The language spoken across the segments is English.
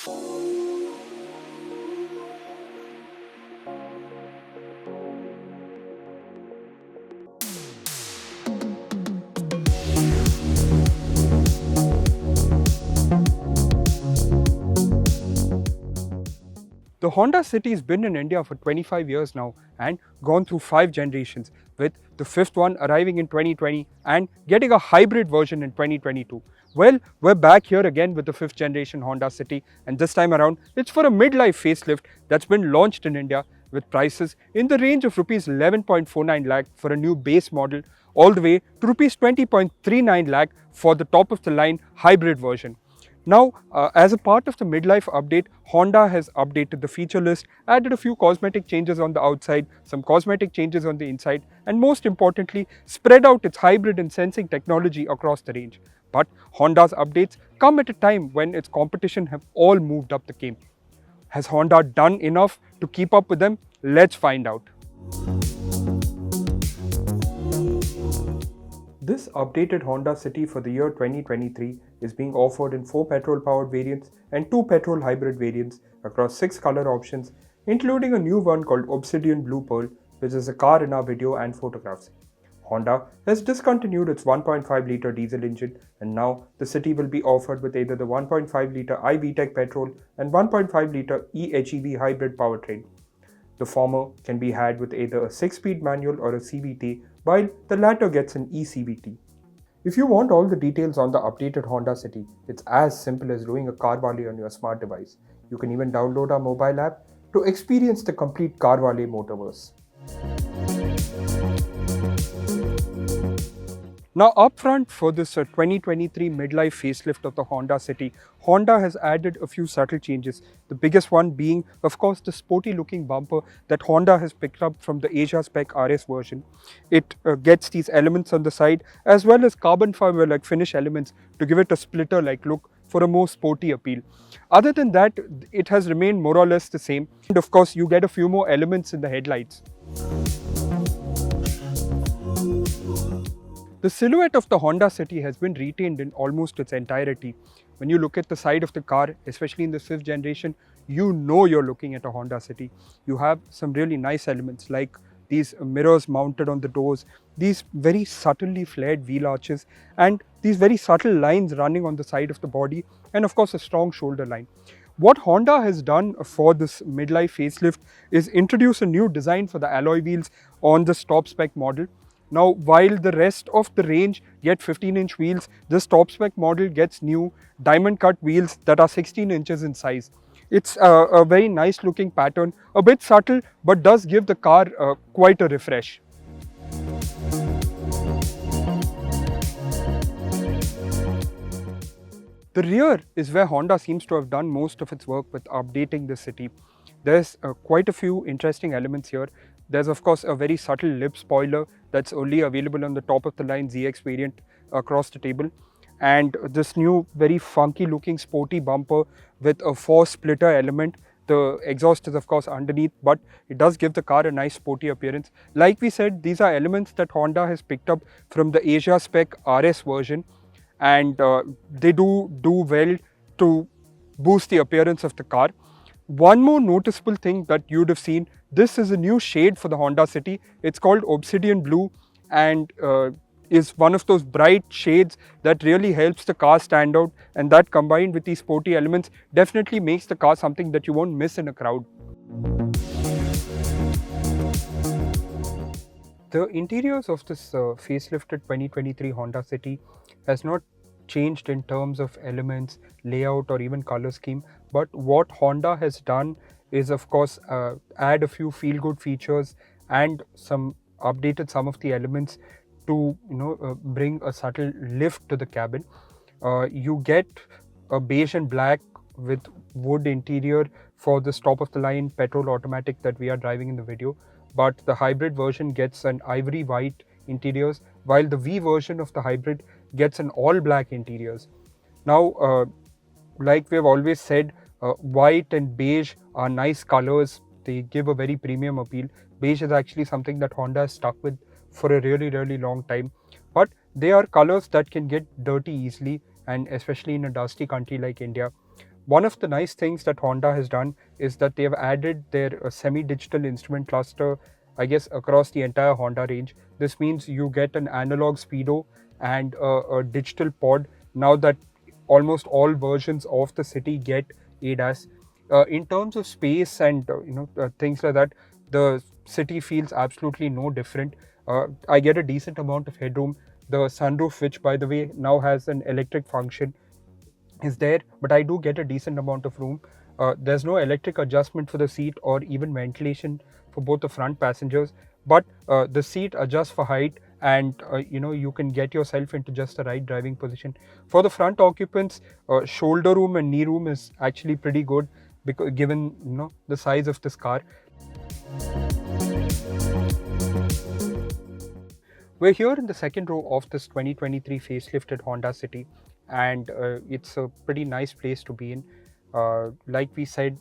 The Honda City has been in India for 25 years now and gone through 5 generations, with the 5th one arriving in 2020 and getting a hybrid version in 2022. Well, we're back here again with the 5th generation Honda City, and this time around it's for a midlife facelift that's been launched in India with prices in the range of rupees 11.49 lakh for a new base model all the way to rupees 20.39 lakh for the top of the line hybrid version. Now, as a part of the midlife update, Honda has updated the feature list, added a few cosmetic changes on the outside, some cosmetic changes on the inside, and most importantly, spread out its hybrid and sensing technology across the range. But Honda's updates come at a time when its competition have all moved up the game. Has Honda done enough to keep up with them? Let's find out. This updated Honda City for the year 2023 is being offered in 4 petrol-powered variants and 2 petrol hybrid variants across 6 color options, including a new one called Obsidian Blue Pearl, which is a car in our video and photographs. Honda has discontinued its 1.5-litre diesel engine, and now the City will be offered with either the 1.5-litre iVTEC petrol and 1.5-litre eHEV hybrid powertrain. The former can be had with either a 6-speed manual or a CVT, while the latter gets an eCVT. If you want all the details on the updated Honda City, it's as simple as doing a CarWale on your smart device. You can even download our mobile app to experience the complete CarWale motorverse. Now up front for this 2023 midlife facelift of the Honda City, Honda has added a few subtle changes. The biggest one being, of course, the sporty looking bumper that Honda has picked up from the Asia Spec RS version. It gets these elements on the side as well as carbon fiber like finish elements to give it a splitter like look for a more sporty appeal. Other than that, it has remained more or less the same. And of course, you get a few more elements in the headlights. The silhouette of the Honda City has been retained in almost its entirety. When you look at the side of the car, especially in the 5th generation, you know you're looking at a Honda City. You have some really nice elements like these mirrors mounted on the doors, these very subtly flared wheel arches, and these very subtle lines running on the side of the body, and of course a strong shoulder line. What Honda has done for this midlife facelift is introduce a new design for the alloy wheels on this top spec model. Now, while the rest of the range get 15-inch wheels, this top spec model gets new diamond cut wheels that are 16 inches in size. It's a very nice looking pattern, a bit subtle, but does give the car quite a refresh. The rear is where Honda seems to have done most of its work with updating the City. There's quite a few interesting elements here. There's of course a very subtle lip spoiler that's only available on the top of the line ZX variant across the table. And this new very funky looking sporty bumper with a 4 splitter element. The exhaust is of course underneath, but it does give the car a nice sporty appearance. Like we said, these are elements that Honda has picked up from the Asia Spec RS version, and they do well to boost the appearance of the car. One more noticeable thing that you'd have seen, this is a new shade for the Honda City. It's called Obsidian Blue, and is one of those bright shades that really helps the car stand out, and that combined with these sporty elements definitely makes the car something that you won't miss in a crowd. The interiors of this facelifted 2023 Honda City has not changed in terms of elements, layout or even color scheme, but what Honda has done is of course add a few feel-good features and updated some of the elements to bring a subtle lift to the cabin. You get a beige and black with wood interior for this top of the line petrol automatic that we are driving in the video, but the hybrid version gets an ivory white interiors, while the V version of the hybrid gets an all black interiors. Now, like we've always said, white and beige are nice colors. They give a very premium appeal. Beige is actually something that Honda has stuck with for a really long time, but they are colors that can get dirty easily, and especially in a dusty country like India. One of the nice things that Honda has done is that they have added their semi-digital instrument cluster, I guess, across the entire Honda range. This means you get an analog speedo and a digital pod now that almost all versions of the city get ADAS. In terms of space and things like that, the city feels absolutely no different. I get a decent amount of headroom. The sunroof, which by the way now has an electric function, is there, but I do get a decent amount of room. There's no electric adjustment for the seat or even ventilation for both the front passengers, but the seat adjusts for height, and you can get yourself into just the right driving position. For the front occupants, shoulder room and knee room is actually pretty good, because given the size of this car. We're here in the second row of this 2023 facelifted Honda City, and it's a pretty nice place to be in. Like we said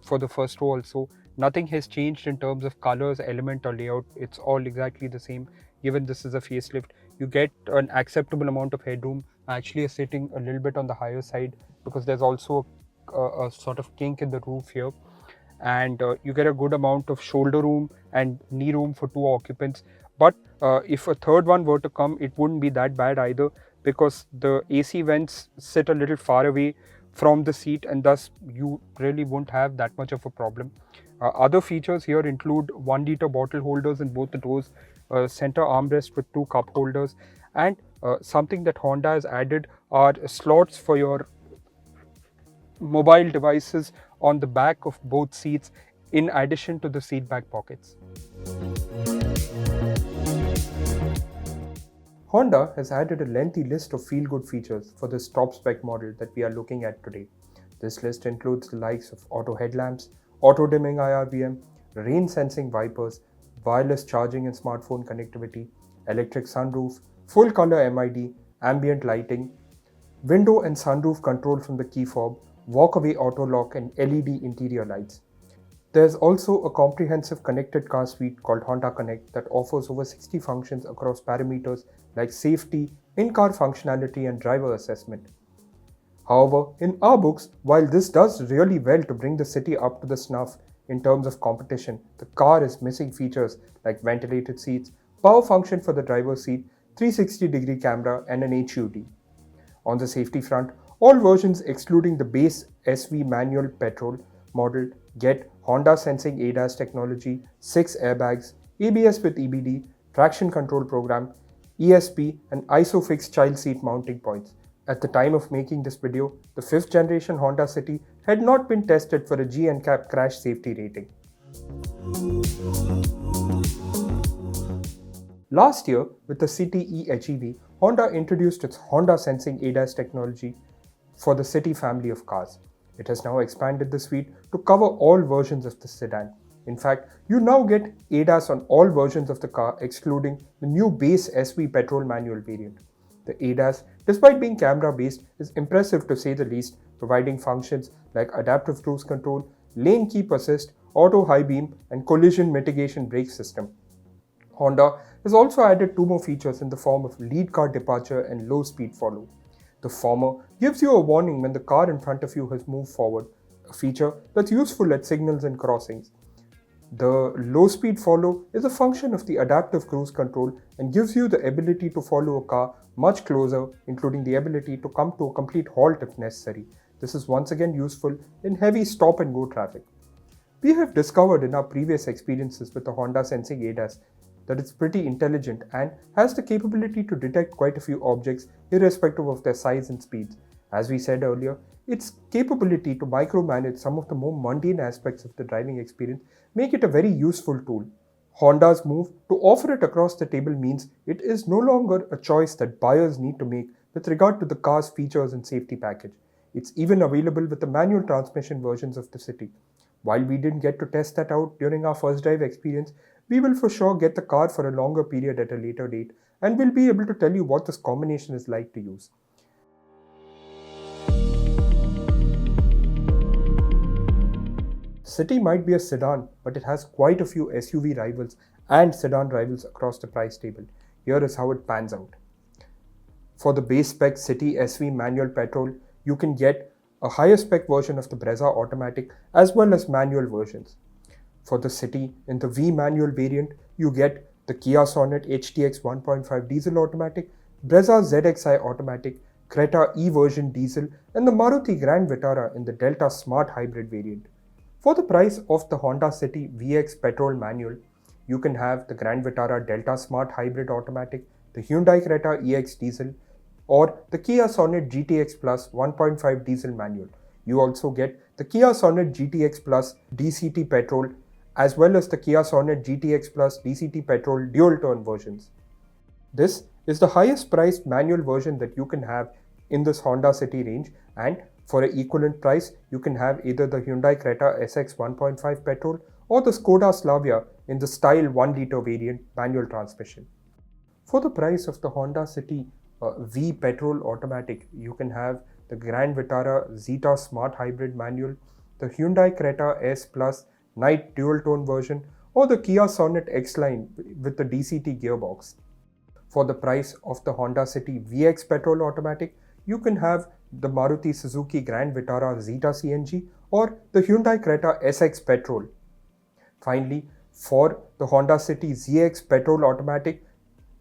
for the first row also, nothing has changed in terms of colors, element or layout. It's all exactly the same. Given this is a facelift, you get an acceptable amount of headroom. Actually, sitting a little bit on the higher side because there's also a sort of kink in the roof here, and you get a good amount of shoulder room and knee room for two occupants. But if a third one were to come, it wouldn't be that bad either, because the AC vents sit a little far away from the seat, and thus you really won't have that much of a problem. Other features here include 1 liter bottle holders in both the doors, center armrest with two cup holders, and something that Honda has added are slots for your mobile devices on the back of both seats, in addition to the seat back pockets. Honda has added a lengthy list of feel-good features for this top-spec model that we are looking at today. This list includes the likes of auto headlamps, auto-dimming IRVM, rain-sensing wipers, wireless charging and smartphone connectivity, electric sunroof, full-color MID, ambient lighting, window and sunroof control from the key fob, walk-away auto lock and LED interior lights. There's also a comprehensive connected car suite called Honda Connect that offers over 60 functions across parameters like safety, in-car functionality and driver assessment. However, in our books, while this does really well to bring the city up to the snuff in terms of competition, the car is missing features like ventilated seats, power function for the driver's seat, 360-degree camera and an HUD. On the safety front, all versions excluding the base SV manual petrol model get Honda Sensing ADAS technology, 6 airbags, ABS with EBD, traction control program, ESP and ISOFIX child seat mounting points. At the time of making this video, the 5th generation Honda City had not been tested for a G-NCAP crash safety rating. Last year, with the City e-HEV, Honda introduced its Honda Sensing ADAS technology for the City family of cars. It has now expanded the suite to cover all versions of the sedan. In fact, you now get ADAS on all versions of the car excluding the new base SV petrol manual variant. The ADAS, despite being camera-based, is impressive to say the least, providing functions like adaptive cruise control, lane keep assist, auto high beam, and collision mitigation brake system. Honda has also added two more features in the form of lead car departure and low speed follow. The former gives you a warning when the car in front of you has moved forward, a feature that's useful at signals and crossings. The low speed follow is a function of the adaptive cruise control and gives you the ability to follow a car much closer, including the ability to come to a complete halt if necessary. This is once again useful in heavy stop and go traffic. We have discovered in our previous experiences with the Honda Sensing ADAS that it's pretty intelligent and has the capability to detect quite a few objects irrespective of their size and speeds. As we said earlier, its capability to micromanage some of the more mundane aspects of the driving experience make it a very useful tool. Honda's move to offer it across the table means it is no longer a choice that buyers need to make with regard to the car's features and safety package. It's even available with the manual transmission versions of the City. While we didn't get to test that out during our first drive experience, we will for sure get the car for a longer period at a later date and will be able to tell you what this combination is like to use. City might be a sedan, but it has quite a few SUV rivals and sedan rivals across the price table. Here is how it pans out. For the base spec City SV manual petrol, you can get a higher spec version of the Brezza automatic as well as manual versions. For the city, in the V manual variant, you get the Kia Sonet HTX 1.5 diesel automatic, Brezza ZXi automatic, Creta E version diesel, and the Maruti Grand Vitara in the Delta Smart Hybrid variant. For the price of the Honda City VX petrol manual, you can have the Grand Vitara Delta Smart Hybrid automatic, the Hyundai Creta EX diesel, or the Kia Sonet GTX Plus 1.5 diesel manual. You also get the Kia Sonet GTX Plus DCT petrol as well as the Kia Sonet GTX Plus DCT petrol dual turn versions. This is the highest priced manual version that you can have in this Honda City range, and for an equivalent price you can have either the Hyundai Creta SX 1.5 petrol or the Skoda Slavia in the style 1 liter variant manual transmission. For the price of the Honda City V petrol automatic, you can have the Grand Vitara Zeta Smart Hybrid manual, the Hyundai Creta S Plus Night dual tone version, or the Kia Sonet X-Line with the DCT gearbox. For the price of the Honda City VX petrol automatic, you can have the Maruti Suzuki Grand Vitara Zeta CNG or the Hyundai Creta SX petrol. Finally, for the Honda City ZX petrol automatic,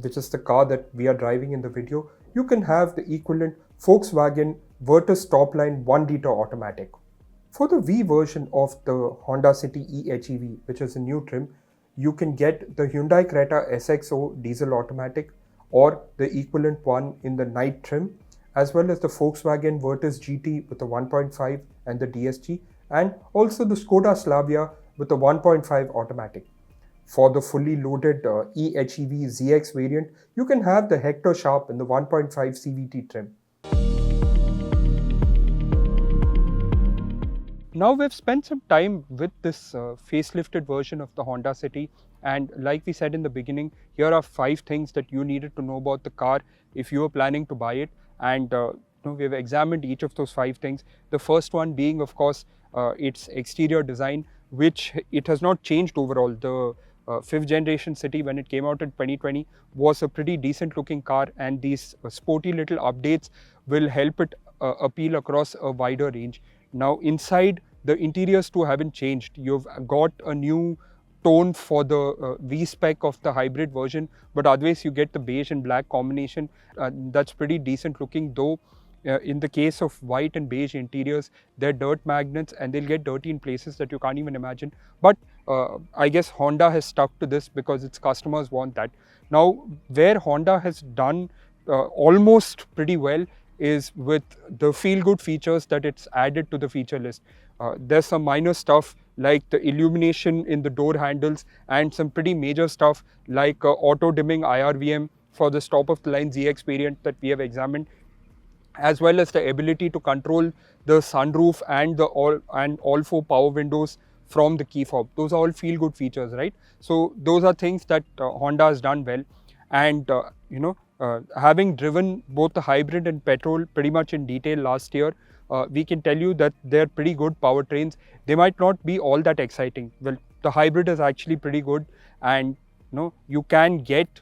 which is the car that we are driving in the video, you can have the equivalent Volkswagen Virtus Topline 1 liter automatic. For the V version of the Honda City eHEV, which is a new trim, you can get the Hyundai Creta SXO diesel automatic or the equivalent one in the night trim, as well as the Volkswagen Virtus GT with the 1.5 and the DSG, and also the Skoda Slavia with the 1.5 automatic. For the fully loaded eHEV ZX variant, you can have the Hector Sharp in the 1.5 CVT trim. Now we've spent some time with this facelifted version of the Honda City, and like we said in the beginning, here are 5 things that you needed to know about the car if you were planning to buy it, and we've examined each of those 5 things. The first one being, of course, its exterior design, which it has not changed overall. The 5th generation City, when it came out in 2020, was a pretty decent looking car, and these sporty little updates will help it appeal across a wider range. Now inside, the interiors too haven't changed. You've got a new tone for the V-spec of the hybrid version, but otherwise you get the beige and black combination. That's pretty decent looking, though in the case of white and beige interiors, they're dirt magnets and they'll get dirty in places that you can't even imagine. But I guess Honda has stuck to this because its customers want that. Now, where Honda has done almost pretty well is with the feel-good features that it's added to the feature list. There's some minor stuff like the illumination in the door handles and some pretty major stuff like auto-dimming IRVM for the top-of-the-line ZX variant that we have examined, as well as the ability to control the sunroof and all 4 power windows from the key fob. Those are all feel-good features, right? So those are things that Honda has done well, and having driven both the hybrid and petrol pretty much in detail last year, we can tell you that they're pretty good powertrains. They might not be all that exciting. Well, the hybrid is actually pretty good, and you can get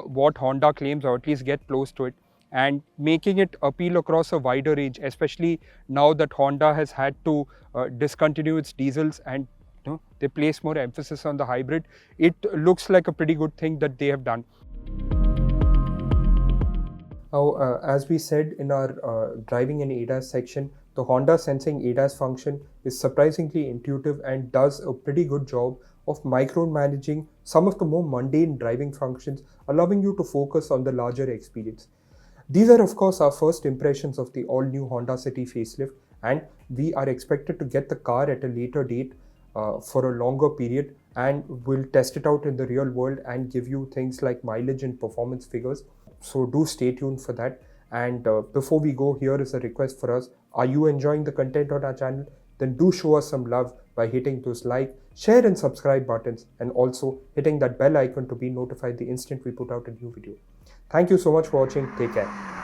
what Honda claims, or at least get close to it, and making it appeal across a wider range, especially now that Honda has had to discontinue its diesels and they place more emphasis on the hybrid. It looks like a pretty good thing that they have done. Now, as we said in our driving and ADAS section, the Honda Sensing ADAS function is surprisingly intuitive and does a pretty good job of micromanaging some of the more mundane driving functions, allowing you to focus on the larger experience. These are, of course, our first impressions of the all-new Honda City facelift, and we are expected to get the car at a later date for a longer period, and we'll test it out in the real world and give you things like mileage and performance figures. So do stay tuned for that. And before we go, here is a request for us. Are you enjoying the content on our channel? Then do show us some love by hitting those like, share and subscribe buttons, and also hitting that bell icon to be notified the instant we put out a new video. Thank you so much for watching. Take care.